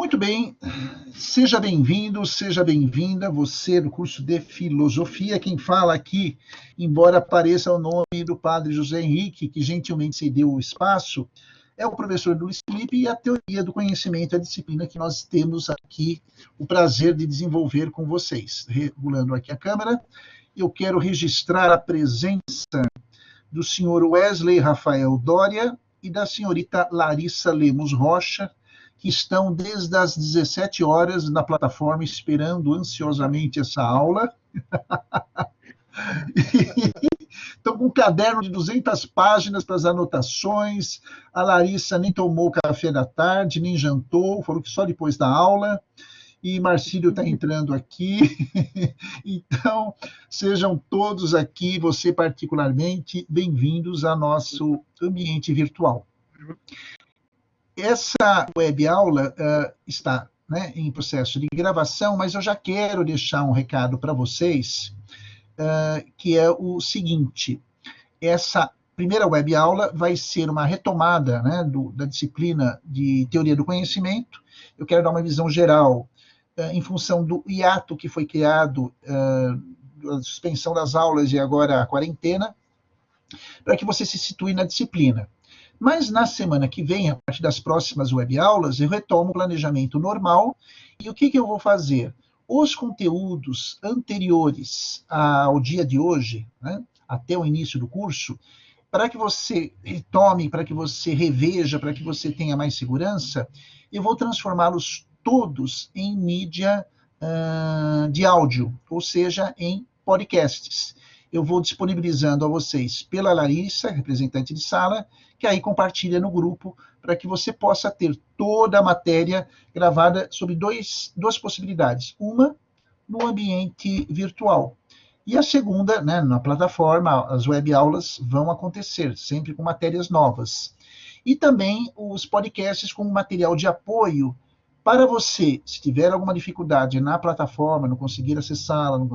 Muito bem, seja bem-vindo, seja bem-vinda, você do curso de Filosofia. Quem fala aqui, embora apareça o nome do Padre José Henrique, que gentilmente cedeu o espaço, é o professor Luiz Felipe e a Teoria do Conhecimento, a disciplina que nós temos aqui o prazer de desenvolver com vocês. Regulando aqui a câmera, eu quero registrar a presença do senhor Wesley Rafael Doria e da senhorita Larissa Lemos Rocha, que estão desde as 17 horas na plataforma esperando ansiosamente essa aula. Estão com um caderno de 200 páginas para as anotações. A Larissa nem tomou café da tarde, nem jantou, falou que só depois da aula. E Marcílio está entrando aqui. Então, sejam todos aqui, você particularmente, bem-vindos ao nosso ambiente virtual. Essa web aula está em processo de gravação, mas eu já quero deixar um recado para vocês, que é o seguinte: essa primeira web aula vai ser uma retomada da disciplina de Teoria do Conhecimento. Eu quero dar uma visão geral em função do hiato que foi criado, a suspensão das aulas e agora a quarentena, para que você se situe na disciplina. Mas na semana que vem, a partir das próximas webaulas, eu retomo o planejamento normal. E o que eu vou fazer? Os conteúdos anteriores ao dia de hoje, até o início do curso, para que você retome, para que você reveja, para que você tenha mais segurança, eu vou transformá-los todos em mídia de áudio, ou seja, em podcasts. Eu vou disponibilizando a vocês pela Larissa, representante de sala, que aí compartilha no grupo, para que você possa ter toda a matéria gravada sobre duas possibilidades. Uma, no ambiente virtual. E a segunda, na plataforma, as web aulas vão acontecer, sempre com matérias novas. E também os podcasts com material de apoio para você, se tiver alguma dificuldade na plataforma, não conseguir acessá-la, não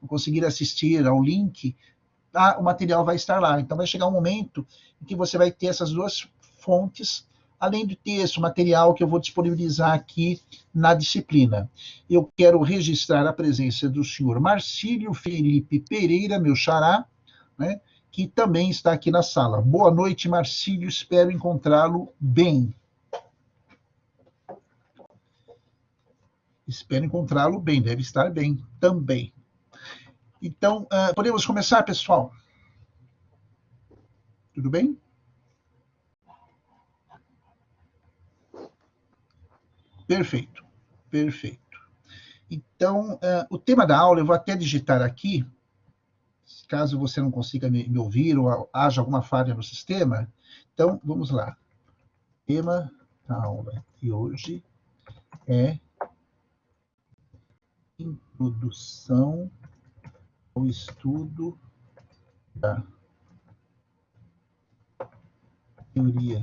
conseguir assistir ao link, o material vai estar lá. Então vai chegar um momento em que você vai ter essas duas fontes, além do texto, material que eu vou disponibilizar aqui na disciplina. Eu quero registrar a presença do senhor Marcílio Felipe Pereira, meu xará, que também está aqui na sala. Boa noite, Marcílio, espero encontrá-lo bem. Espero encontrá-lo bem, deve estar bem também. Então, podemos começar, pessoal? Tudo bem? Perfeito, perfeito. Então, o tema da aula, eu vou até digitar aqui, caso você não consiga me ouvir ou haja alguma falha no sistema. Então, vamos lá. O tema da aula de hoje é Introdução ao estudo da teoria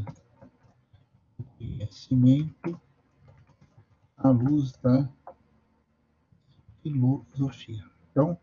do conhecimento à luz da filosofia. Então,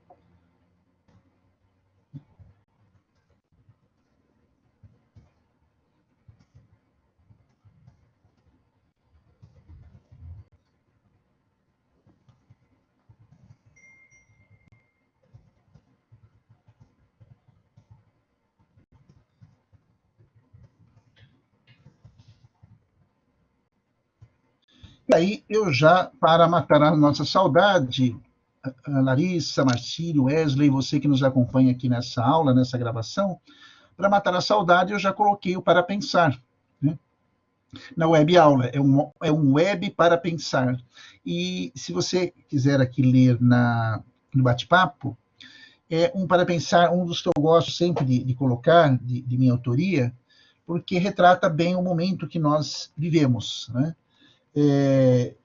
e aí, eu já, para matar a nossa saudade, a Larissa, Marcílio, Wesley, você que nos acompanha aqui nessa aula, nessa gravação, para matar a saudade, eu já coloquei o para pensar, na web aula. É um web para pensar. E se você quiser aqui ler no bate-papo, é um para pensar, um dos que eu gosto sempre de colocar, de minha autoria, porque retrata bem o momento que nós vivemos,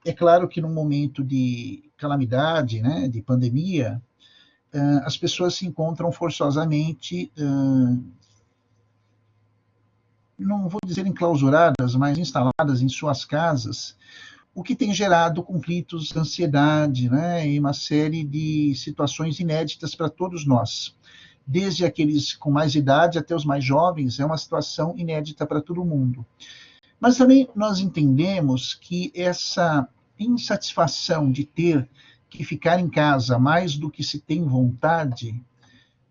É claro que num momento de calamidade, de pandemia, as pessoas se encontram forçosamente, não vou dizer enclausuradas, mas instaladas em suas casas, o que tem gerado conflitos, ansiedade, e uma série de situações inéditas para todos nós. Desde aqueles com mais idade até os mais jovens, é uma situação inédita para todo mundo. Mas também nós entendemos que essa insatisfação de ter que ficar em casa mais do que se tem vontade,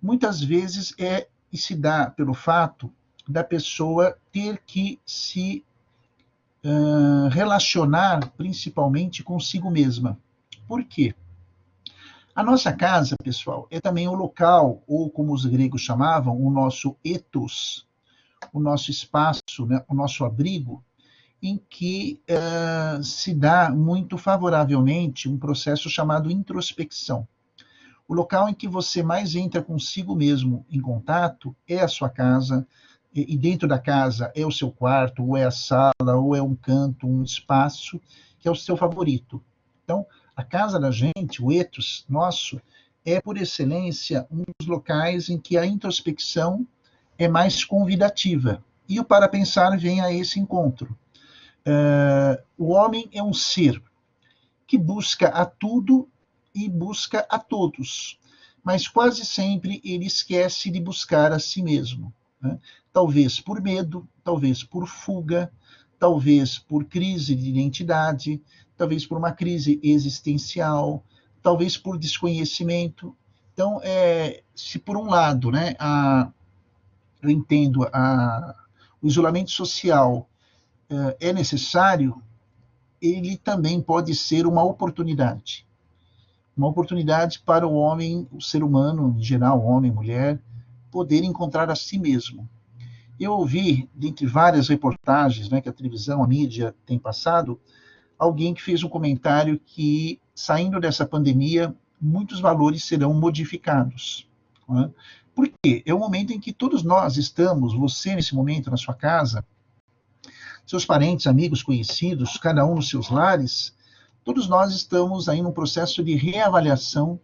muitas vezes e se dá pelo fato da pessoa ter que se relacionar principalmente consigo mesma. Por quê? A nossa casa, pessoal, é também o local, ou como os gregos chamavam, o nosso ethos, o nosso espaço, né, o nosso abrigo, em que se dá muito favoravelmente um processo chamado introspecção. O local em que você mais entra consigo mesmo em contato é a sua casa, e dentro da casa é o seu quarto, ou é a sala, ou é um canto, um espaço que é o seu favorito. Então, a casa da gente, o ethos nosso, é por excelência um dos locais em que a introspecção é mais convidativa. E o para pensar vem a esse encontro. O homem é um ser que busca a tudo e busca a todos, mas quase sempre ele esquece de buscar a si mesmo. Né? Talvez por medo, talvez por fuga, talvez por crise de identidade, talvez por uma crise existencial, talvez por desconhecimento. Então, se por um lado, né, eu entendo o isolamento social é necessário, ele também pode ser uma oportunidade para o homem, o ser humano em geral, homem, mulher, poder encontrar a si mesmo. Eu ouvi, dentre várias reportagens, né, que a televisão, a mídia tem passado, alguém que fez um comentário que, saindo dessa pandemia, muitos valores serão modificados. Né? Porque é o momento em que todos nós estamos, você nesse momento na sua casa, seus parentes, amigos, conhecidos, cada um nos seus lares, todos nós estamos aí num processo de reavaliação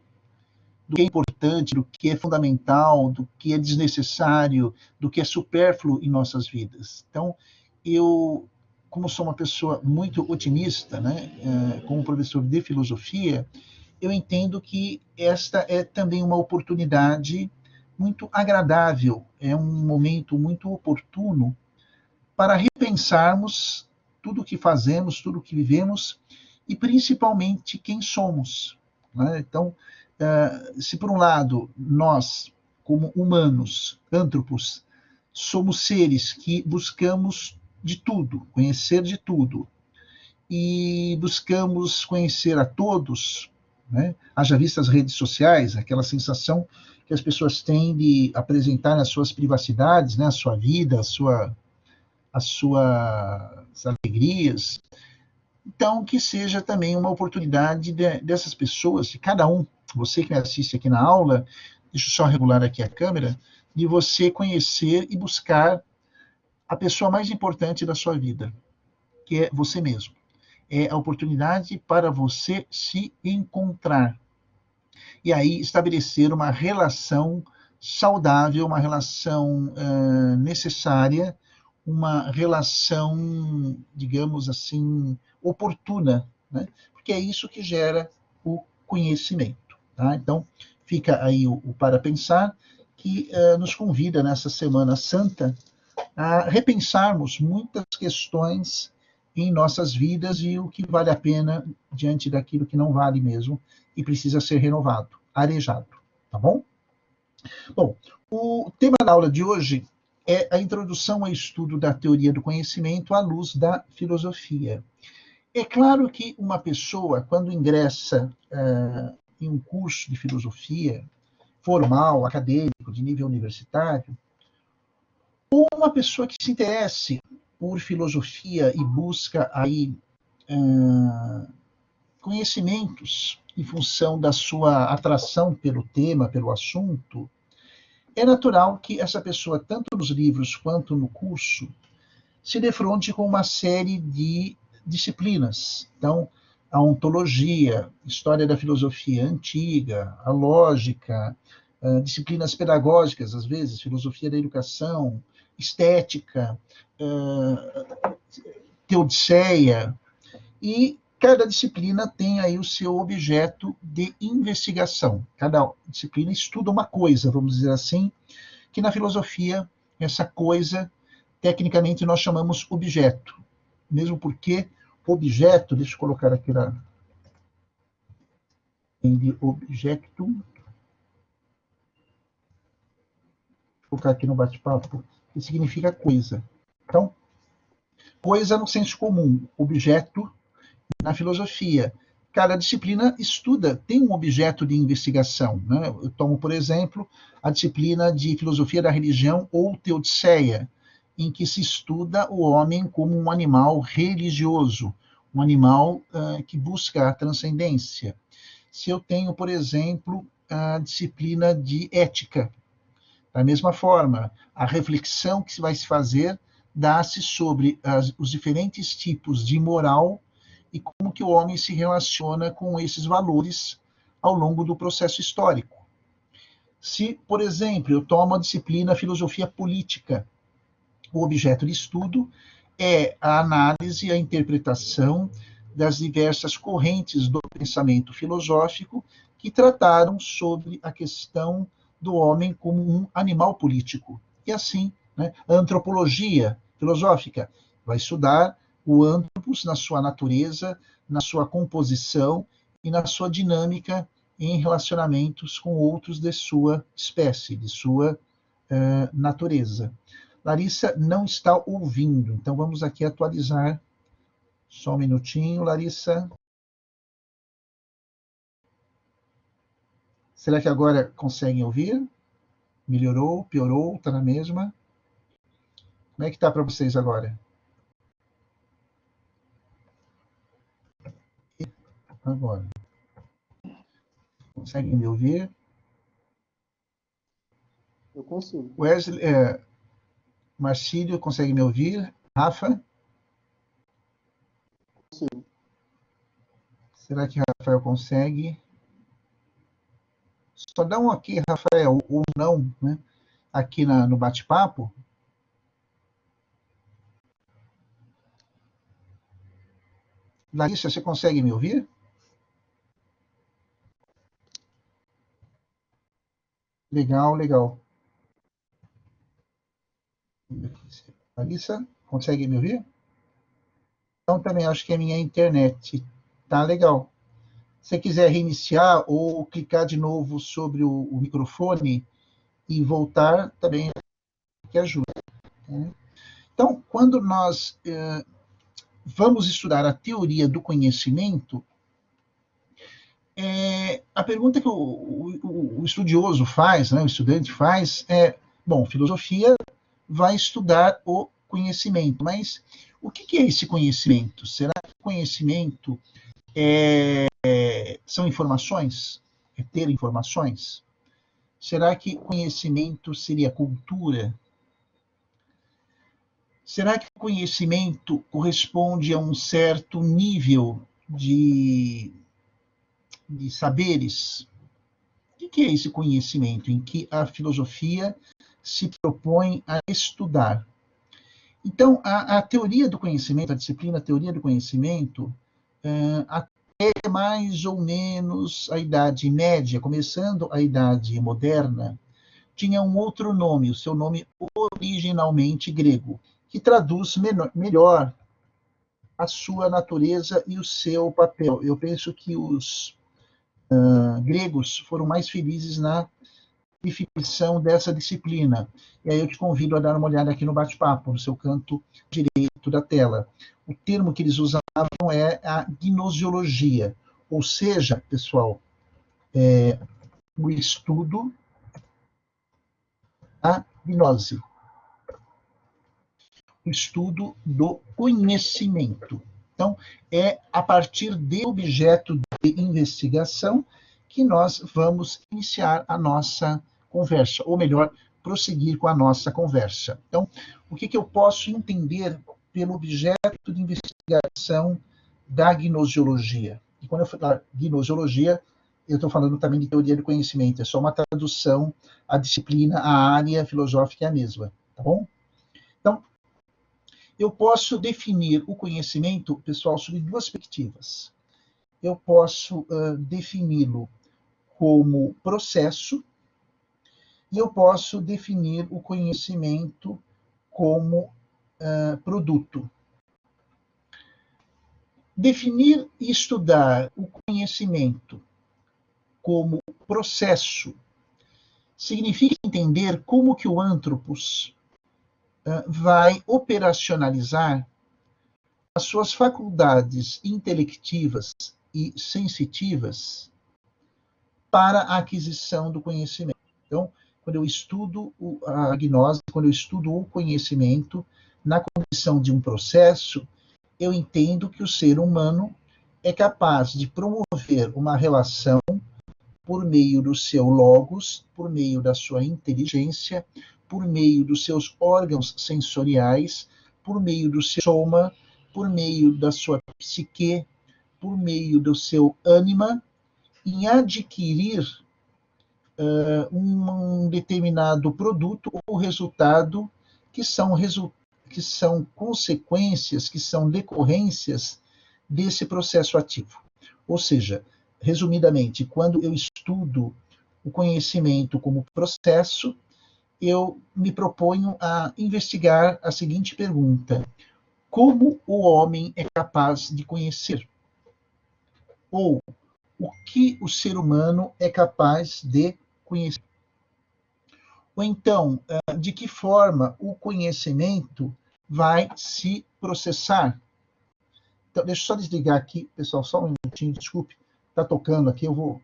do que é importante, do que é fundamental, do que é desnecessário, do que é supérfluo em nossas vidas. Então, eu, como sou uma pessoa muito otimista, né, como professor de filosofia, eu entendo que esta é também uma oportunidade muito agradável, é um momento muito oportuno para repensarmos tudo o que fazemos, tudo o que vivemos e principalmente quem somos. Né? Então, se por um lado nós, como humanos, antropos, somos seres que buscamos de tudo, conhecer de tudo, e buscamos conhecer a todos, né? Haja vista as redes sociais, aquela sensação que as pessoas têm de apresentar as suas privacidades, né? A sua vida, as suas alegrias. Então, que seja também uma oportunidade dessas pessoas, de cada um, você que me assiste aqui na aula, deixa eu só regular aqui a câmera, de você conhecer e buscar a pessoa mais importante da sua vida, que é você mesmo. É a oportunidade para você se encontrar. E aí estabelecer uma relação saudável, uma relação necessária, uma relação, digamos assim, oportuna, né? Porque é isso que gera o conhecimento. Tá? Então, fica aí o para pensar, que nos convida nessa Semana Santa a repensarmos muitas questões em nossas vidas e o que vale a pena diante daquilo que não vale mesmo e precisa ser renovado, arejado, tá bom? Bom, o tema da aula de hoje é a introdução ao estudo da teoria do conhecimento à luz da filosofia. É claro que uma pessoa, quando ingressa em um curso de filosofia formal, acadêmico, de nível universitário, ou uma pessoa que se interesse por filosofia e busca aí conhecimentos em função da sua atração pelo tema, pelo assunto, é natural que essa pessoa, tanto nos livros quanto no curso, se defronte com uma série de disciplinas. Então, a ontologia, história da filosofia antiga, a lógica, disciplinas pedagógicas, às vezes, filosofia da educação, estética, teodiceia, e cada disciplina tem aí o seu objeto de investigação. Cada disciplina estuda uma coisa, vamos dizer assim, que na filosofia, essa coisa, tecnicamente, nós chamamos objeto. mesmo porque objeto, deixa eu colocar aqui de objeto, vou colocar aqui no bate-papo, que significa coisa. Então, coisa no senso comum, objeto na filosofia. Cada disciplina estuda, tem um objeto de investigação. Né? Eu tomo, por exemplo, a disciplina de filosofia da religião ou teodiceia, em que se estuda o homem como um animal religioso, um animal que busca a transcendência. Se eu tenho, por exemplo, a disciplina de ética, da mesma forma, a reflexão que vai se fazer dá-se sobre os diferentes tipos de moral e como que o homem se relaciona com esses valores ao longo do processo histórico. Se, por exemplo, eu tomo a disciplina filosofia política, o objeto de estudo é a análise e a interpretação das diversas correntes do pensamento filosófico que trataram sobre a questão do homem como um animal político. E assim, né, a antropologia filosófica vai estudar o antropos na sua natureza, na sua composição e na sua dinâmica em relacionamentos com outros de sua espécie, de sua natureza. Larissa não está ouvindo, então vamos aqui atualizar. Só um minutinho, Larissa. Será que agora conseguem ouvir? Melhorou, piorou, está na mesma? Como é que está para vocês agora? Agora. Conseguem me ouvir? Eu consigo. Wesley, Marcílio, consegue me ouvir? Rafa? Consigo. Será que Rafael consegue? Só dá um aqui, Rafael, ou não, né? Aqui no bate-papo. Larissa, você consegue me ouvir? Legal, legal. Larissa, consegue me ouvir? Então também acho que é minha internet. Tá legal. Se você quiser reiniciar ou clicar de novo sobre o microfone e voltar, também que ajuda. Né? Então, quando nós vamos estudar a teoria do conhecimento, a pergunta que o estudioso faz, né, o estudante faz, bom, filosofia vai estudar o conhecimento, mas o que é esse conhecimento? Será que conhecimento são informações? É ter informações? Será que conhecimento seria cultura? Será que conhecimento corresponde a um certo nível de saberes? O que é esse conhecimento em que a filosofia se propõe a estudar? Então, a teoria do conhecimento, a disciplina teoria do conhecimento, até mais ou menos a Idade Média, começando a Idade Moderna, tinha um outro nome, o seu nome originalmente grego, que traduz melhor a sua natureza e o seu papel. Eu penso que os gregos foram mais felizes na definição dessa disciplina. E aí eu te convido a dar uma olhada aqui no bate-papo, no seu canto direito da tela. O termo que eles usavam é a gnosiologia, ou seja, pessoal, o estudo da gnose, o estudo do conhecimento. Então, é a partir de objeto de investigação que nós vamos iniciar a nossa conversa, ou melhor, prosseguir com a nossa conversa. Então, o que eu posso entender pelo objeto de investigação da gnosiologia? E quando eu falar gnosiologia, eu estou falando também de teoria do conhecimento, é só uma tradução, a disciplina, a área filosófica é a mesma, tá bom? Então, eu posso definir o conhecimento, pessoal, sob duas perspectivas. Eu posso defini-lo como processo e eu posso definir o conhecimento como produto. Definir e estudar o conhecimento como processo significa entender como que o antropos vai operacionalizar as suas faculdades intelectivas e sensitivas para a aquisição do conhecimento. Então, quando eu estudo a gnose, quando eu estudo o conhecimento na condição de um processo, eu entendo que o ser humano é capaz de promover uma relação por meio do seu logos, por meio da sua inteligência, por meio dos seus órgãos sensoriais, por meio do seu soma, por meio da sua psique, por meio do seu ânima, em adquirir um determinado produto ou resultado que são consequências, que são decorrências desse processo ativo. Ou seja, resumidamente, quando eu estudo o conhecimento como processo, eu me proponho a investigar a seguinte pergunta: como o homem é capaz de conhecer? Ou o que o ser humano é capaz de conhecer? Ou então, de que forma o conhecimento vai se processar? Então, deixa eu só desligar aqui, pessoal, só um minutinho, desculpe, está tocando aqui, eu vou.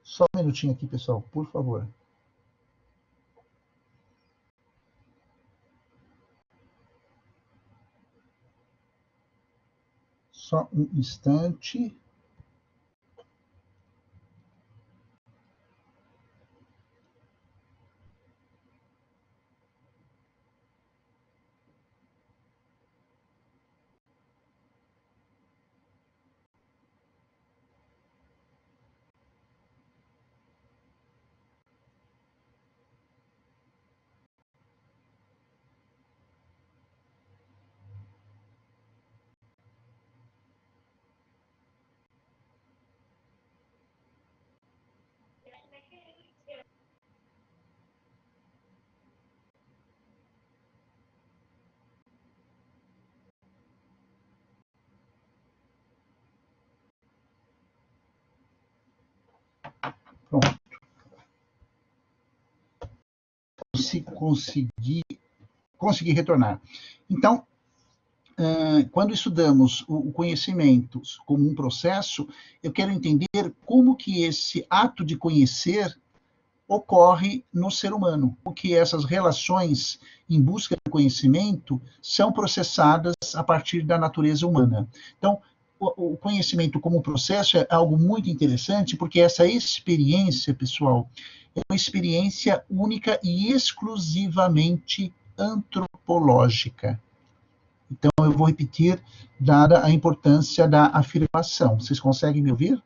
Só um minutinho aqui, pessoal, por favor. Só um instante. Pronto. Consegui retornar. Então, quando estudamos o conhecimento como um processo, eu quero entender como que esse ato de conhecer ocorre no ser humano, o que essas relações em busca do conhecimento são processadas a partir da natureza humana. Então, o conhecimento como processo é algo muito interessante, porque essa experiência, pessoal, é uma experiência única e exclusivamente antropológica. Então, eu vou repetir, dada a importância da afirmação. Vocês conseguem me ouvir?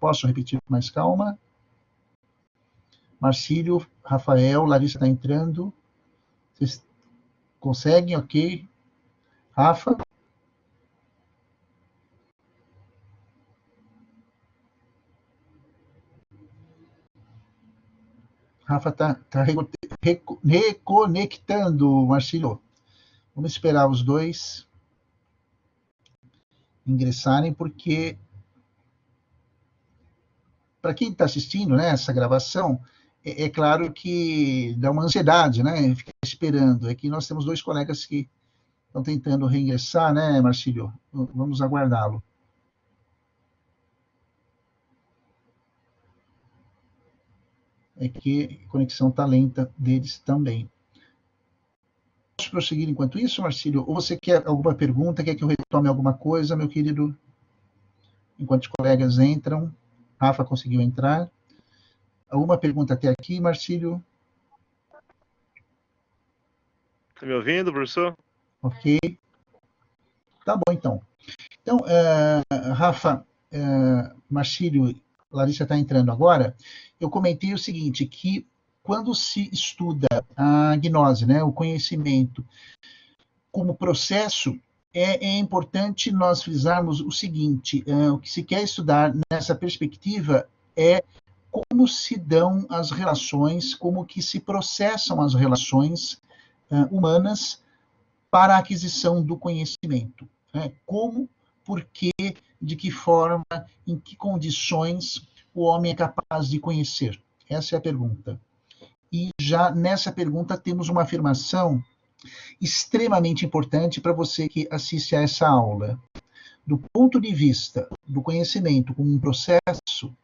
Posso repetir com mais calma? Marcílio, Rafael, Larissa está entrando. Vocês conseguem? Ok. Rafa? Rafa está reconectando, Marcílio. Vamos esperar os dois ingressarem, porque para quem está assistindo, né, essa gravação, é claro que dá uma ansiedade, né? Ficar esperando. É que nós temos dois colegas que estão tentando reingressar, né, Marcílio? Vamos aguardá-lo. É que a conexão está lenta deles também. Posso prosseguir enquanto isso, Marcílio? Ou você quer alguma pergunta? Quer que eu retome alguma coisa, meu querido? Enquanto os colegas entram. Rafa conseguiu entrar. Alguma pergunta até aqui, Marcílio? Está me ouvindo, professor? Ok. Tá bom, então. Então, Rafa, Marcílio, Larissa está entrando agora. Eu comentei o seguinte, que quando se estuda a gnose, né, o conhecimento, como processo, é importante nós frisarmos o seguinte: o que se quer estudar nessa perspectiva é como se dão as relações, como que se processam as relações humanas para a aquisição do conhecimento. Né? Como, por quê, de que forma, em que condições o homem é capaz de conhecer? Essa é a pergunta. E já nessa pergunta temos uma afirmação extremamente importante para você que assiste a essa aula. Do ponto de vista do conhecimento como um processo,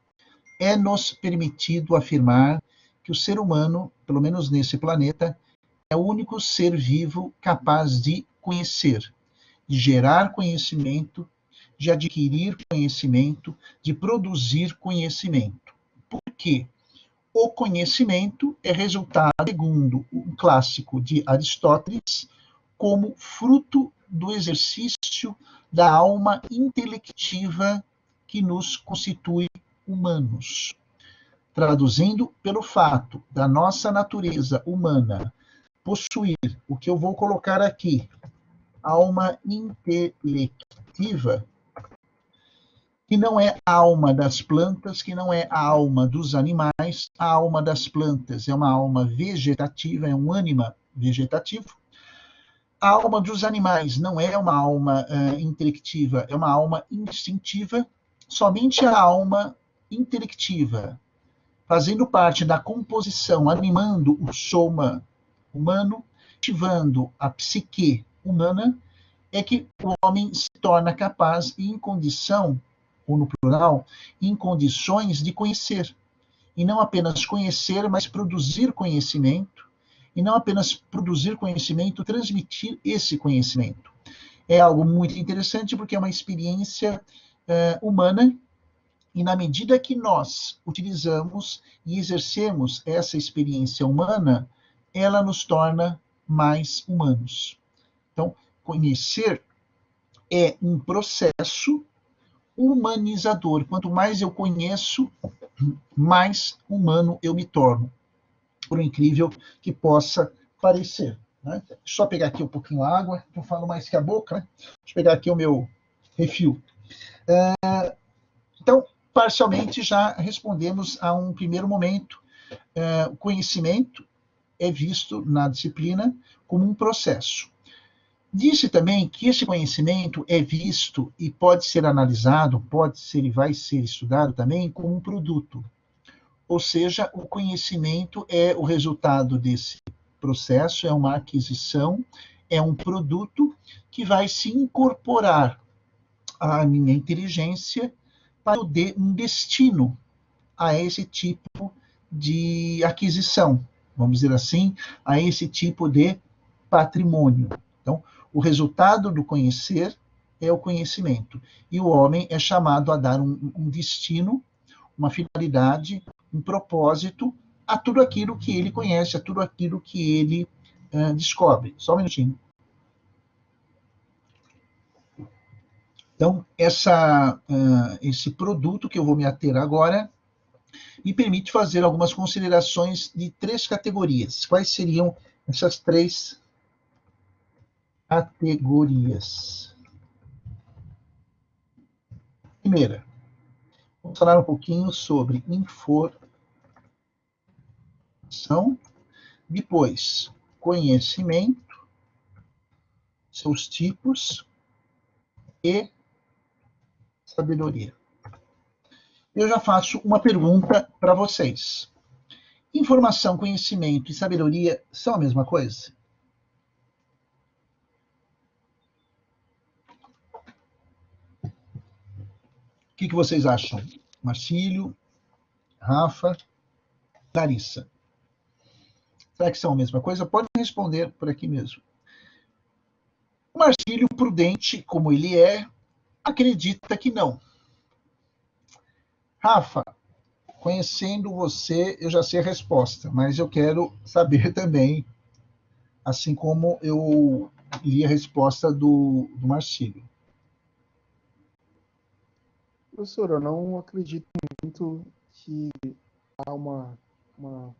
é-nos permitido afirmar que o ser humano, pelo menos nesse planeta, é o único ser vivo capaz de conhecer, de gerar conhecimento, de adquirir conhecimento, de produzir conhecimento. Por quê? O conhecimento é resultado, segundo um clássico de Aristóteles, como fruto do exercício da alma intelectiva que nos constitui humanos. Traduzindo, pelo fato da nossa natureza humana possuir o que eu vou colocar aqui, alma intelectiva, que não é a alma das plantas, que não é a alma dos animais, a alma das plantas é uma alma vegetativa, é um ânima vegetativo. A alma dos animais não é uma alma intelectiva, é uma alma instintiva. Somente a alma intelectiva, fazendo parte da composição, animando o soma humano, ativando a psique humana, é que o homem se torna capaz e em condição, ou no plural, em condições de conhecer. E não apenas conhecer, mas produzir conhecimento. E não apenas produzir conhecimento, transmitir esse conhecimento. É algo muito interessante porque é uma experiência humana. E na medida que nós utilizamos e exercemos essa experiência humana, ela nos torna mais humanos. Então, conhecer é um processo humanizador. Quanto mais eu conheço, mais humano eu me torno, por incrível que possa parecer. Né? Deixa eu só pegar aqui um pouquinho de água, eu falo mais que a boca. Né? Deixa eu pegar aqui o meu refil. Então, parcialmente já respondemos a um primeiro momento. O conhecimento é visto na disciplina como um processo. Disse também que esse conhecimento é visto e pode ser analisado, pode ser e vai ser estudado também como um produto. Ou seja, o conhecimento é o resultado desse processo, é uma aquisição, é um produto que vai se incorporar à minha inteligência para dar um destino a esse tipo de aquisição, vamos dizer assim, a esse tipo de patrimônio. Então, o resultado do conhecer é o conhecimento. E o homem é chamado a dar um destino, uma finalidade, um propósito a tudo aquilo que ele conhece, a tudo aquilo que ele descobre. Só um minutinho. Então, esse produto que eu vou me ater agora me permite fazer algumas considerações de 3 categorias. Quais seriam essas 3 categorias? Primeira, vamos falar um pouquinho sobre informação, depois conhecimento, seus tipos e sabedoria. Eu já faço uma pergunta para vocês. Informação, conhecimento e sabedoria são a mesma coisa? O que vocês acham? Marcílio, Rafa, Larissa. Será que são a mesma coisa? Pode responder por aqui mesmo. O Marcílio, prudente como ele é, acredita que não. Rafa, conhecendo você, eu já sei a resposta, mas eu quero saber também, assim como eu li a resposta do Marcílio. Professor, eu não acredito muito que há uma O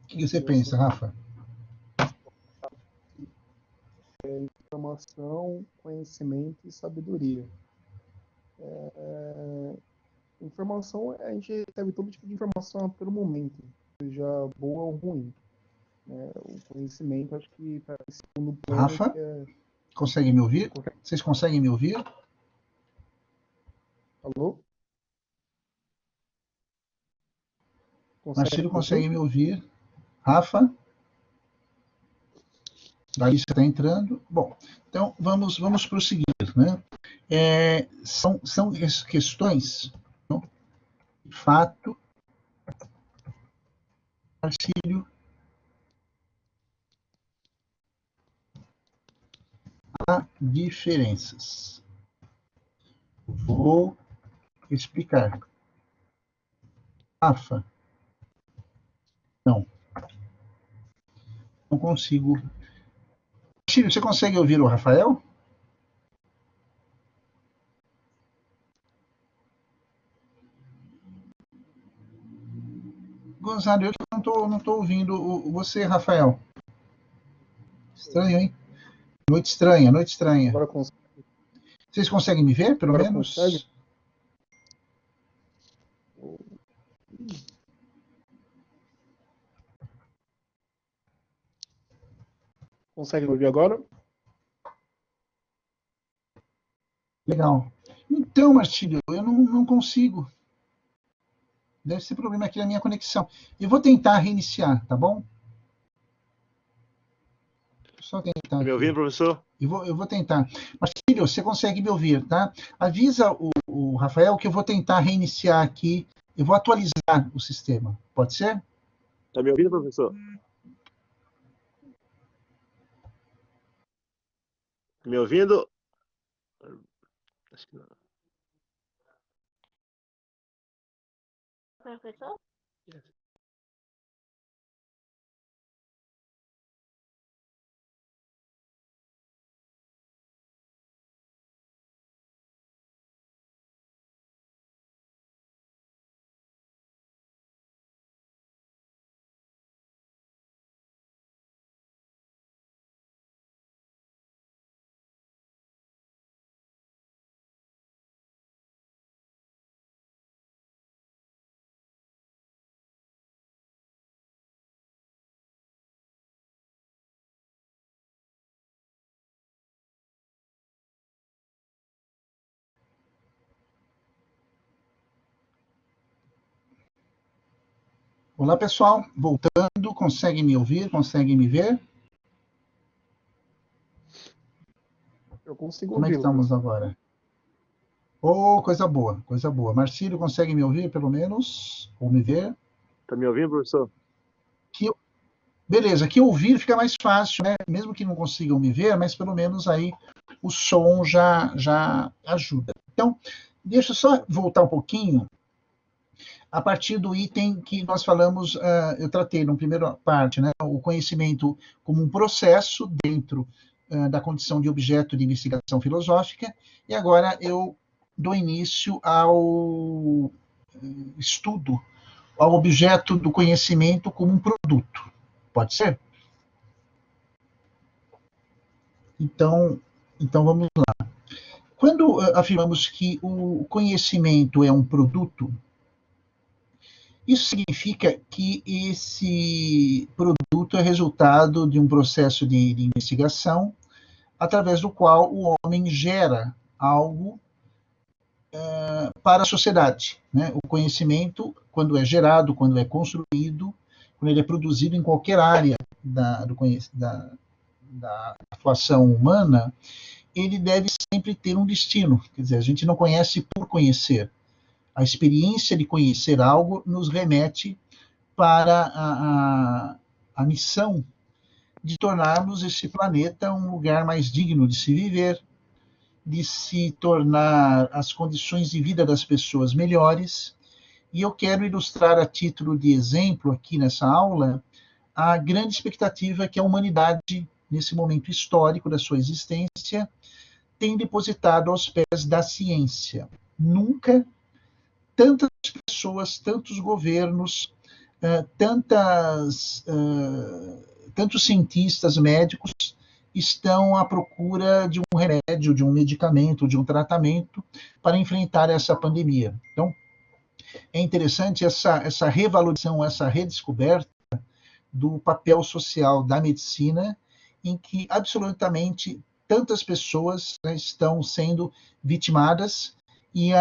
que você pensa, Rafa? Informação, conhecimento e sabedoria. Informação, a gente recebe todo tipo de informação pelo momento, seja boa ou ruim. né? O conhecimento, acho que está em segundo plano. Rafa, consegue me ouvir? Vocês conseguem me ouvir? Alô? Marcelo consegue me ouvir? Rafa? Larissa está entrando. Bom, então vamos prosseguir, né? São questões, não? De fato, Marcílio, há diferenças. Vou explicar. Rafa, não consigo. Marcílio, você consegue ouvir o Rafael? Gonzalo, eu não tô ouvindo você, Rafael. Estranho, hein? Noite estranha, noite estranha. Agora Vocês conseguem me ver, pelo agora menos? Consegue? Consegue me ouvir agora? Legal. Então, Marcílio, eu não consigo. Deve ser problema aqui na minha conexão. Eu vou tentar reiniciar, tá bom? Só tentar. Tá me ouvindo, professor? Eu vou tentar. Marcílio, você consegue me ouvir, tá? Avisa o Rafael que eu vou tentar reiniciar aqui. Eu vou atualizar o sistema. Pode ser? Tá me ouvindo, professor? Me ouvindo? Acho que não. Professor? Olá, pessoal. Voltando, conseguem me ouvir? Conseguem me ver? Eu consigo Como é que ouvi-lo. estamos agora? Oh, coisa boa, coisa boa. Marcílio, consegue me ouvir, pelo menos? Ou me ver? Tá me ouvindo, professor? Beleza, que ouvir fica mais fácil, né? Mesmo que não consigam me ver, mas pelo menos aí o som já ajuda. Então, deixa eu só voltar um pouquinho a partir do item que nós falamos, eu tratei na primeira parte, né? O conhecimento como um processo dentro da condição de objeto de investigação filosófica, e agora eu dou início ao estudo, ao objeto do conhecimento como um produto. Pode ser? Então vamos lá. Quando afirmamos que o conhecimento é um produto, isso significa que esse produto é resultado de um processo de investigação através do qual o homem gera algo para a sociedade. Né? O conhecimento, quando é gerado, quando é construído, quando ele é produzido em qualquer área da atuação humana, ele deve sempre ter um destino. Quer dizer, a gente não conhece por conhecer. A experiência de conhecer algo nos remete para a missão de tornarmos esse planeta um lugar mais digno de se viver, de se tornar as condições de vida das pessoas melhores. E eu quero ilustrar a título de exemplo aqui nessa aula a grande expectativa que a humanidade, nesse momento histórico da sua existência, tem depositado aos pés da ciência. Nunca tantas pessoas, tantos governos, tantos cientistas, médicos estão à procura de um remédio, de um medicamento, de um tratamento para enfrentar essa pandemia. Então, é interessante essa revalorização, essa redescoberta do papel social da medicina, em que absolutamente tantas pessoas, né, estão sendo vitimadas e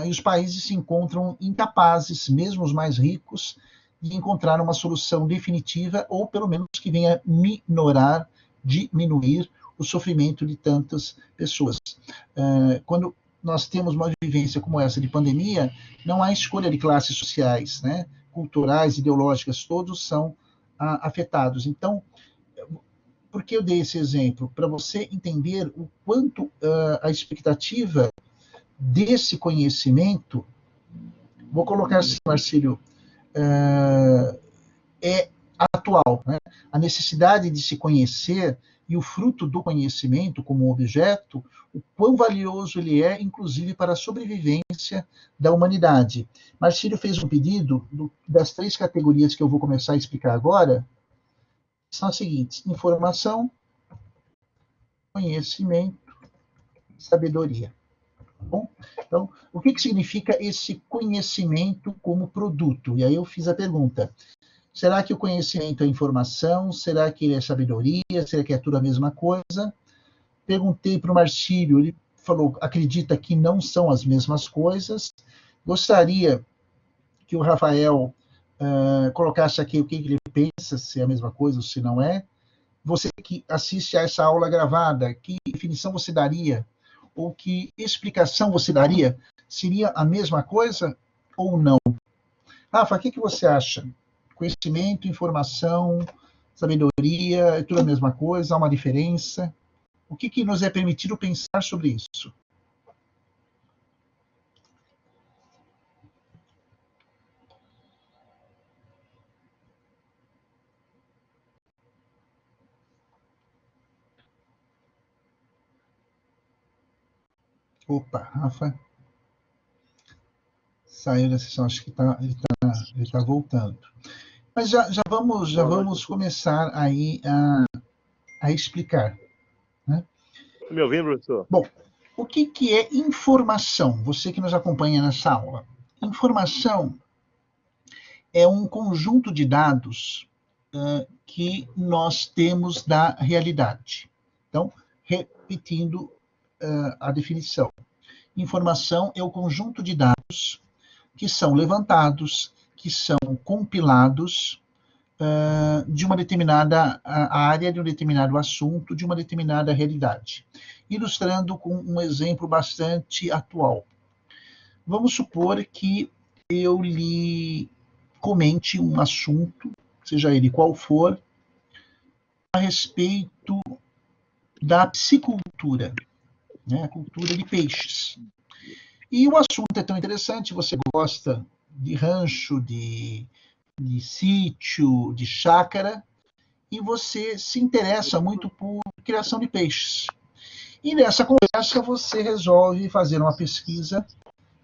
os países se encontram incapazes, mesmo os mais ricos, de encontrar uma solução definitiva ou pelo menos que venha minorar, diminuir o sofrimento de tantas pessoas. Quando nós temos uma vivência como essa de pandemia, não há escolha de classes sociais, né? Culturais, ideológicas, todos são afetados. Então, por que eu dei esse exemplo? Para você entender o quanto a expectativa desse conhecimento, vou colocar assim, Marcílio, é atual, né? A necessidade de se conhecer e o fruto do conhecimento como objeto, o quão valioso ele é, inclusive para a sobrevivência da humanidade. Marcílio fez um pedido das 3 categorias que eu vou começar a explicar agora, são as seguintes: informação, conhecimento, sabedoria. Bom, então, o que significa esse conhecimento como produto? E aí eu fiz a pergunta: será que o conhecimento é informação? Será que ele é sabedoria? Será que é tudo a mesma coisa? Perguntei para o Marcílio, ele falou, acredita que não são as mesmas coisas. Gostaria que o Rafael colocasse aqui o que ele pensa, se é a mesma coisa ou se não é. Você que assiste a essa aula gravada, que definição você daria? Ou que explicação você daria? Seria a mesma coisa ou não? Rafa, o que você acha? Conhecimento, informação, sabedoria, é tudo a mesma coisa? Há uma diferença? O que nos é permitido pensar sobre isso? Opa, Rafa saiu da sessão, acho que ele tá voltando. Mas já vamos começar aí a explicar. Né? Tá me ouvindo, professor? Bom, o que é informação? Você que nos acompanha nessa aula. Informação é um conjunto de dados que nós temos da realidade. Então, repetindo a definição. Informação é o conjunto de dados que são levantados, que são compilados de uma determinada área, de um determinado assunto, de uma determinada realidade. Ilustrando com um exemplo bastante atual. Vamos supor que eu lhe comente um assunto, seja ele qual for, a respeito da piscicultura, né, a cultura de peixes. E o assunto é tão interessante, você gosta de rancho, de sítio, de chácara, e você se interessa muito por criação de peixes. E nessa conversa você resolve fazer uma pesquisa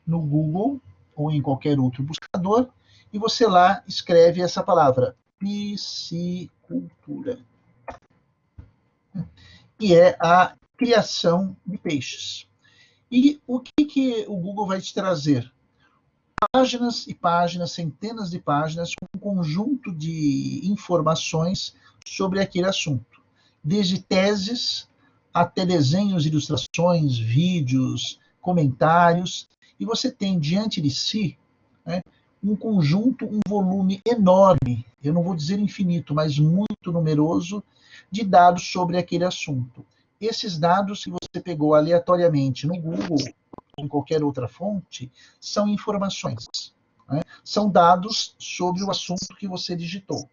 no Google ou em qualquer outro buscador, e você lá escreve essa palavra, piscicultura, que é a criação de peixes. E o que o Google vai te trazer? Páginas e páginas, centenas de páginas, com um conjunto de informações sobre aquele assunto. Desde teses até desenhos, ilustrações, vídeos, comentários. E você tem diante de si, né, um conjunto, um volume enorme, eu não vou dizer infinito, mas muito numeroso, de dados sobre aquele assunto. Esses dados que você pegou aleatoriamente no Google ou em qualquer outra fonte são informações, né? São dados sobre o assunto que você digitou.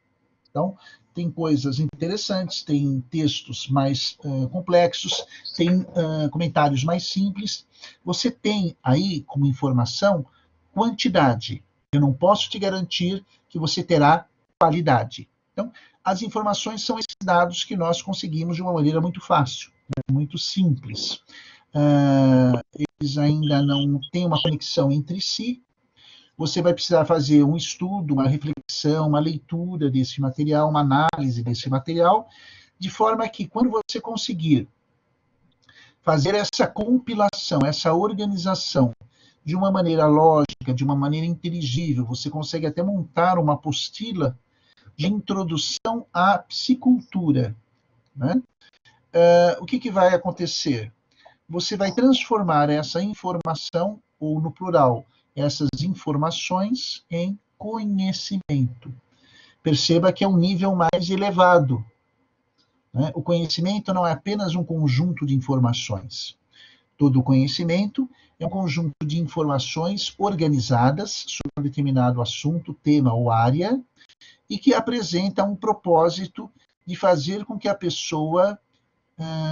Então, tem coisas interessantes, tem textos mais complexos, tem comentários mais simples. Você tem aí, como informação, quantidade. Eu não posso te garantir que você terá qualidade. Então, as informações são esses dados que nós conseguimos de uma maneira muito fácil, muito simples. Eles ainda não têm uma conexão entre si. Você vai precisar fazer um estudo, uma reflexão, uma leitura desse material, uma análise desse material, de forma que quando você conseguir fazer essa compilação, essa organização de uma maneira lógica, de uma maneira inteligível, você consegue até montar uma apostila, de introdução à psicultura. Né? O que vai acontecer? Você vai transformar essa informação, ou no plural, essas informações, em conhecimento. Perceba que é um nível mais elevado. Né? O conhecimento não é apenas um conjunto de informações. Todo conhecimento é um conjunto de informações organizadas sobre um determinado assunto, tema ou área, e que apresenta um propósito de fazer com que a pessoa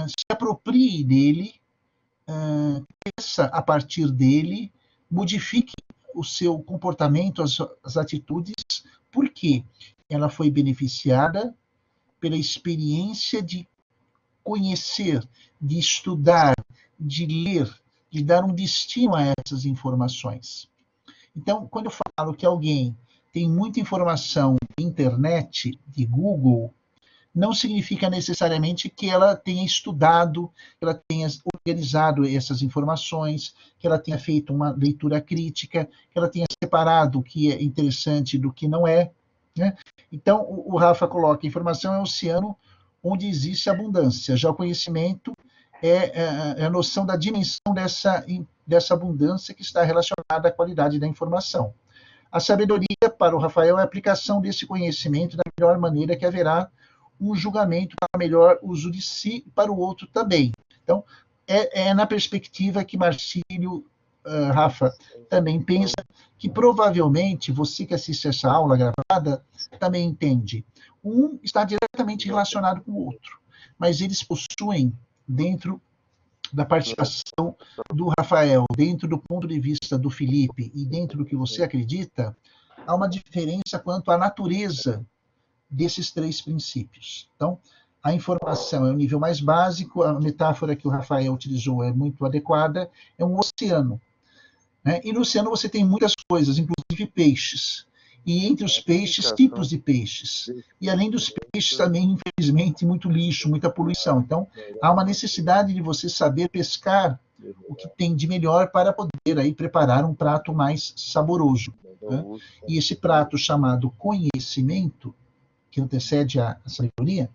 se aproprie dele, cresça a partir dele, modifique o seu comportamento, as atitudes, porque ela foi beneficiada pela experiência de conhecer, de estudar, de ler, de dar um destino a essas informações. Então, quando eu falo que alguém tem muita informação na internet, de Google, não significa necessariamente que ela tenha estudado, que ela tenha organizado essas informações, que ela tenha feito uma leitura crítica, que ela tenha separado o que é interessante do que não é. Né? Então, o Rafa coloca: informação é um oceano onde existe abundância. Já o conhecimento é a noção da dimensão dessa abundância que está relacionada à qualidade da informação. A sabedoria, para o Rafael, é a aplicação desse conhecimento da melhor maneira que haverá um julgamento para melhor uso de si e para o outro também. Então, é na perspectiva que Marcílio, Rafa, também pensa que provavelmente você que assiste essa aula gravada também entende. Um está diretamente relacionado com o outro, mas eles possuem, dentro da participação do Rafael, dentro do ponto de vista do Felipe e dentro do que você acredita, há uma diferença quanto à natureza desses três princípios. Então, a informação é o nível mais básico, a metáfora que o Rafael utilizou é muito adequada, é um oceano. Né? E no oceano você tem muitas coisas, inclusive peixes. E entre os peixes, tipos de peixes. E além dos peixes, também, infelizmente, muito lixo, muita poluição. Então, há uma necessidade de você saber pescar o que tem de melhor para poder aí preparar um prato mais saboroso. Né? E esse prato chamado conhecimento, que antecede a sabedoria,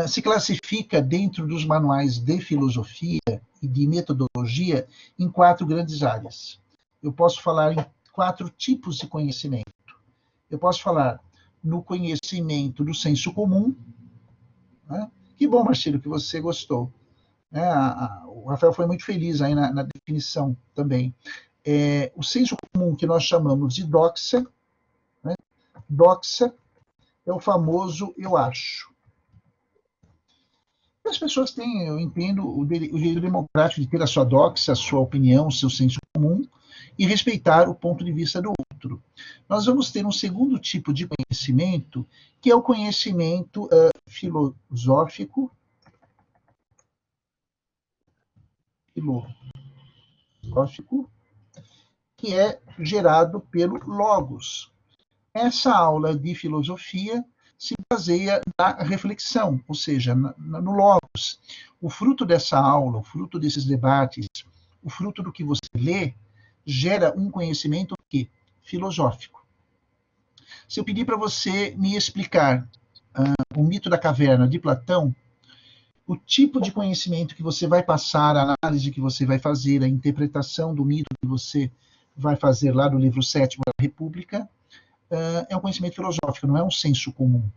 se classifica dentro dos manuais de filosofia e de metodologia em 4 grandes áreas. Eu posso falar em 4 tipos de conhecimento. Eu posso falar no conhecimento do senso comum. Né? Que bom, Marcelo, que você gostou. O Rafael foi muito feliz aí na definição também. O senso comum que nós chamamos de doxa. Né? Doxa é o famoso eu acho. As pessoas têm, eu entendo, o direito democrático de ter a sua doxa, a sua opinião, o seu senso comum, e respeitar o ponto de vista do outro. Nós vamos ter um segundo tipo de conhecimento, que é o conhecimento filosófico, que é gerado pelo logos. Essa aula de filosofia se baseia na reflexão, ou seja, no logos. O fruto dessa aula, o fruto desses debates, o fruto do que você lê, gera um conhecimento filosófico. Se eu pedir para você me explicar o mito da caverna de Platão, o tipo de conhecimento que você vai passar, a análise que você vai fazer, a interpretação do mito que você vai fazer lá do livro 7º da República, é um conhecimento filosófico, não é um senso comum.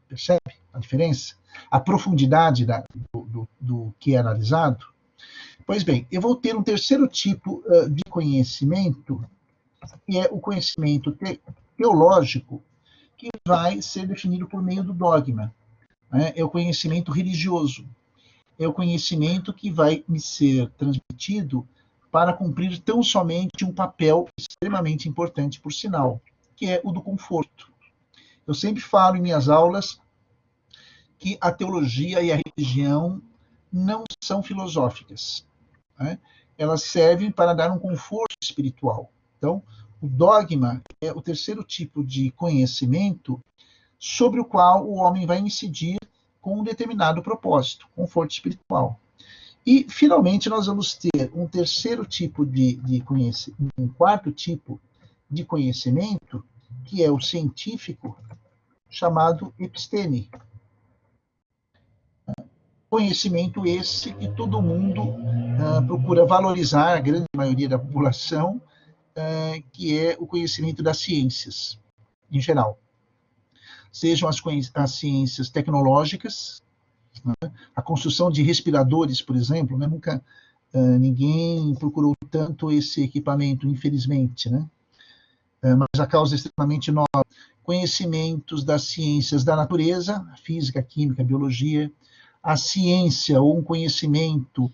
Percebe a diferença? A profundidade do que é analisado? Pois bem, eu vou ter um terceiro tipo de conhecimento, que é o conhecimento teológico, que vai ser definido por meio do dogma. Né? É o conhecimento religioso. É o conhecimento que vai me ser transmitido para cumprir tão somente um papel extremamente importante, por sinal, que é o do conforto. Eu sempre falo em minhas aulas que a teologia e a religião não são filosóficas. Né? Elas servem para dar um conforto espiritual. Então, o dogma é o terceiro tipo de conhecimento sobre o qual o homem vai incidir com um determinado propósito, conforto espiritual. E, finalmente, nós vamos ter um terceiro tipo de conhecimento, um quarto tipo de conhecimento, que é o científico chamado episteme. Conhecimento esse que todo mundo procura valorizar, a grande maioria da população, que é o conhecimento das ciências, em geral. Sejam as ciências tecnológicas, né? A construção de respiradores, por exemplo, né? Nunca ninguém procurou tanto esse equipamento, infelizmente, né? Mas a causa é extremamente nova. Conhecimentos das ciências da natureza, física, química, biologia, a ciência ou um conhecimento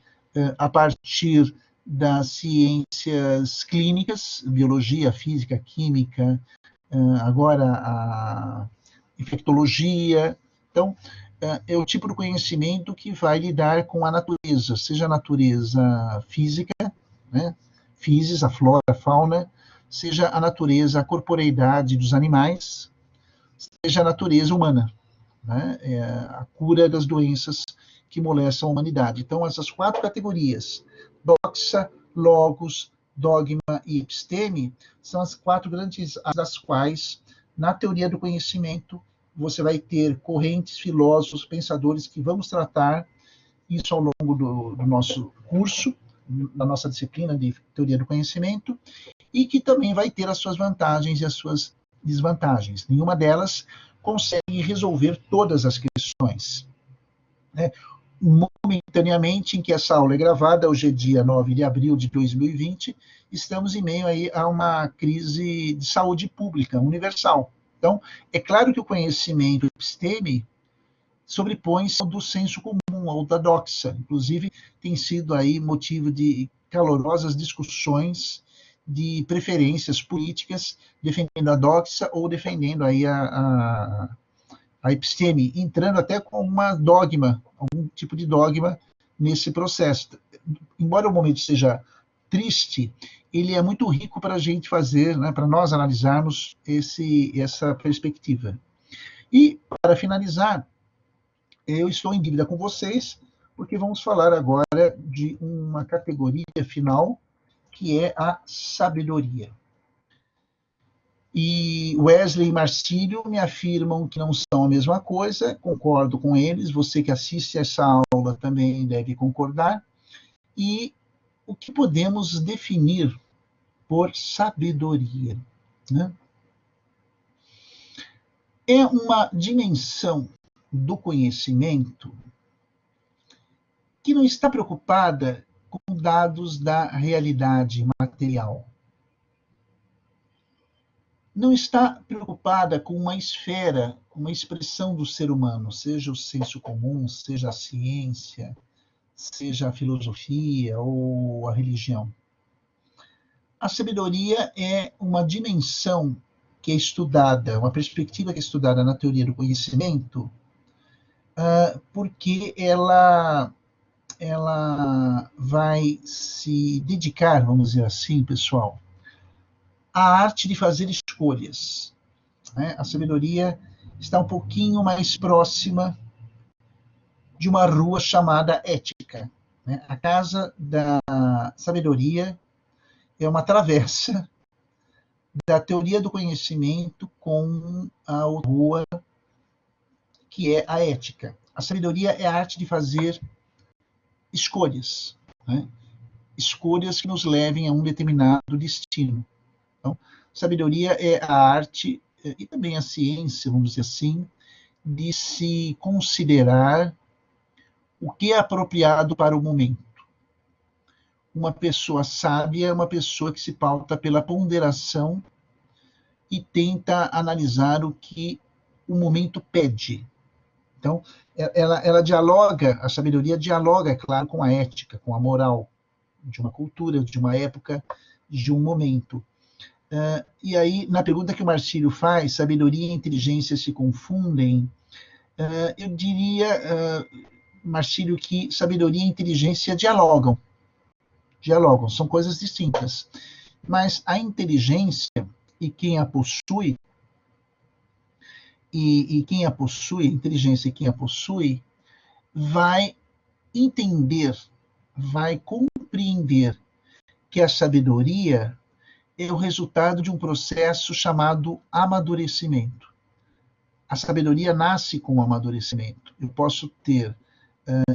a partir das ciências clínicas, biologia, física, química, agora a infectologia. Então, é o tipo de conhecimento que vai lidar com a natureza, seja a natureza física, né, physis, a flora, a fauna, seja a natureza, a corporeidade dos animais, seja a natureza humana, né, a cura das doenças que molestam a humanidade. Então, essas 4 categorias, doxa, logos, dogma e episteme, são as 4 grandes áreas das quais, na teoria do conhecimento, você vai ter correntes, filósofos, pensadores que vamos tratar isso ao longo do nosso curso, da nossa disciplina de teoria do conhecimento, e que também vai ter as suas vantagens e as suas desvantagens. Nenhuma delas consegue resolver todas as questões. Né? Momentaneamente, em que essa aula é gravada, hoje é dia 9 de abril de 2020, estamos em meio aí a uma crise de saúde pública universal. Então, é claro que o conhecimento episteme sobrepõe-se ao do senso comum, ao da doxa. Inclusive, tem sido aí motivo de calorosas discussões de preferências políticas, defendendo a doxa ou defendendo aí a episteme, entrando até com uma dogma, algum tipo de dogma nesse processo. Embora o momento seja triste, ele é muito rico para a gente fazer, né, para nós analisarmos essa perspectiva. E, para finalizar, eu estou em dívida com vocês, porque vamos falar agora de uma categoria final, que é a sabedoria. E Wesley e Marcílio me afirmam que não são a mesma coisa, concordo com eles, você que assiste essa aula também deve concordar. E o que podemos definir por sabedoria, né? É uma dimensão do conhecimento que não está preocupada com dados da realidade material. Não está preocupada com uma esfera, uma expressão do ser humano, seja o senso comum, seja a ciência, seja a filosofia ou a religião. A sabedoria é uma dimensão que é estudada, uma perspectiva que é estudada na teoria do conhecimento, porque ela vai se dedicar, vamos dizer assim, pessoal, à arte de fazer escolhas. Né? A sabedoria está um pouquinho mais próxima de uma rua chamada ética. Né? A casa da sabedoria é uma travessa da teoria do conhecimento com a rua que é a ética. A sabedoria é a arte de fazer escolhas, né? Escolhas que nos levem a um determinado destino. Então, sabedoria é a arte, e também a ciência, vamos dizer assim, de se considerar o que é apropriado para o momento. Uma pessoa sábia é uma pessoa que se pauta pela ponderação e tenta analisar o que o momento pede. Então, ela dialoga, a sabedoria dialoga, é claro, com a ética, com a moral de uma cultura, de uma época, de um momento. E aí, na pergunta que o Marcílio faz, sabedoria e inteligência se confundem, eu diria, Marcílio, que sabedoria e inteligência dialogam, são coisas distintas. Mas a inteligência e quem a possui, a inteligência e quem a possui, vai entender, vai compreender que a sabedoria é o resultado de um processo chamado amadurecimento. A sabedoria nasce com o amadurecimento. Eu posso ter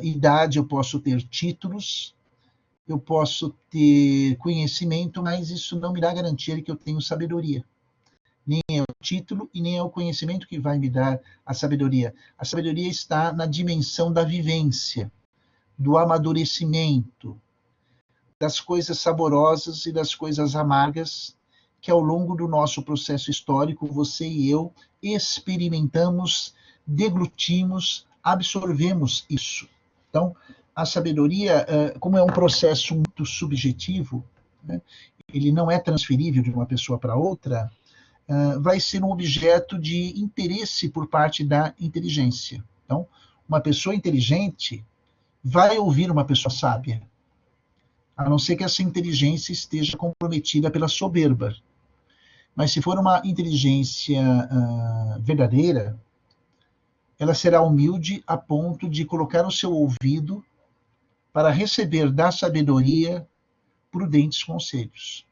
idade, eu posso ter títulos, eu posso ter conhecimento, mas isso não me dá garantia de que eu tenho sabedoria. Nem é o título e nem é o conhecimento que vai me dar a sabedoria. A sabedoria está na dimensão da vivência, do amadurecimento, das coisas saborosas e das coisas amargas que ao longo do nosso processo histórico, você e eu experimentamos, deglutimos, absorvemos isso. Então, a sabedoria, como é um processo muito subjetivo, né, ele não é transferível de uma pessoa para outra, vai ser um objeto de interesse por parte da inteligência. Então, uma pessoa inteligente vai ouvir uma pessoa sábia, a não ser que essa inteligência esteja comprometida pela soberba. Mas se for uma inteligência verdadeira, ela será humilde a ponto de colocar o seu ouvido para receber da sabedoria prudentes conselhos.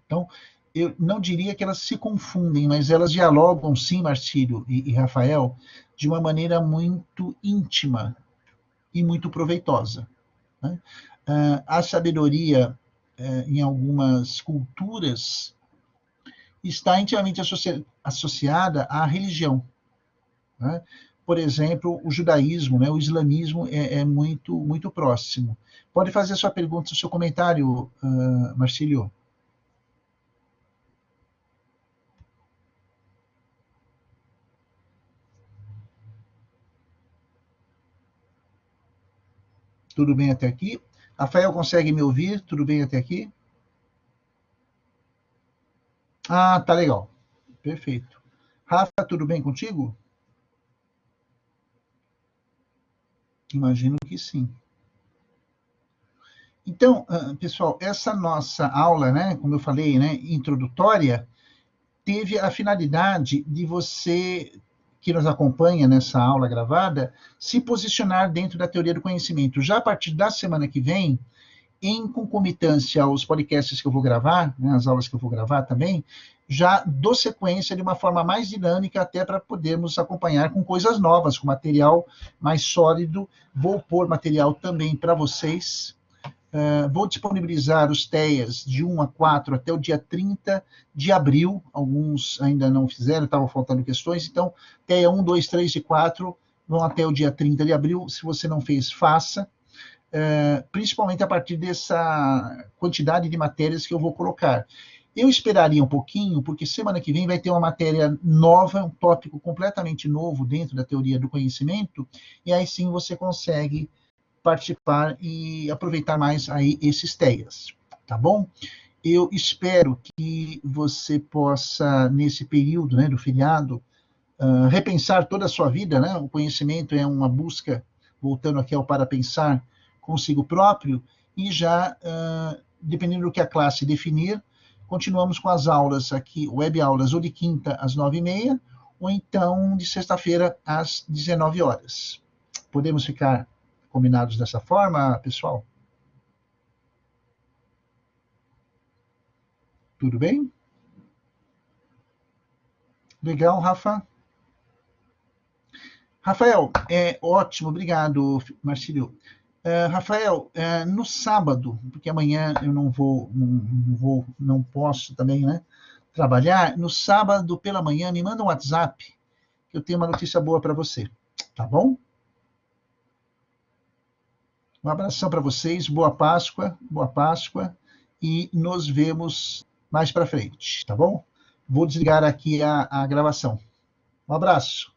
Então, eu não diria que elas se confundem, mas elas dialogam, sim, Marcílio e Rafael, de uma maneira muito íntima e muito proveitosa, né? A sabedoria, em algumas culturas, está intimamente associada à religião, né? Por exemplo, o judaísmo, né, o islamismo é muito, muito próximo. Pode fazer a sua pergunta, o seu comentário, Marcílio. Tudo bem até aqui? Rafael, consegue me ouvir? Tudo bem até aqui? Ah, tá legal. Perfeito. Rafa, tudo bem contigo? Imagino que sim. Então, pessoal, essa nossa aula, né, como eu falei, né, introdutória, teve a finalidade de você, que nos acompanha nessa aula gravada, se posicionar dentro da teoria do conhecimento. Já a partir da semana que vem, em concomitância aos podcasts que eu vou gravar, né, as aulas que eu vou gravar também, já dou sequência de uma forma mais dinâmica, até para podermos acompanhar com coisas novas, com material mais sólido. Vou pôr material também para vocês. Vou disponibilizar os TEAs de 1 a 4 até o dia 30 de abril. Alguns ainda não fizeram, estavam faltando questões. Então, TEA 1, 2, 3 e 4 vão até o dia 30 de abril. Se você não fez, faça. Principalmente a partir dessa quantidade de matérias que eu vou colocar. Eu esperaria um pouquinho, porque semana que vem vai ter uma matéria nova, um tópico completamente novo dentro da teoria do conhecimento, e aí sim você consegue participar e aproveitar mais aí esses TEAs, tá bom? Eu espero que você possa, nesse período, né, do feriado, repensar toda a sua vida, né? O conhecimento é uma busca, voltando aqui ao para pensar consigo próprio, e já, dependendo do que a classe definir, continuamos com as aulas aqui, web aulas, ou de quinta às 9h30, ou então de sexta-feira às 19 horas. Podemos ficar combinados dessa forma, pessoal? Tudo bem? Legal, Rafa? Rafael, ótimo, obrigado, Marcílio. Rafael, no sábado, porque amanhã eu não posso também, né, trabalhar, no sábado pela manhã, me manda um WhatsApp, que eu tenho uma notícia boa para você, tá bom? Um abração para vocês, boa Páscoa, e nos vemos mais para frente, tá bom? Vou desligar aqui a gravação. Um abraço.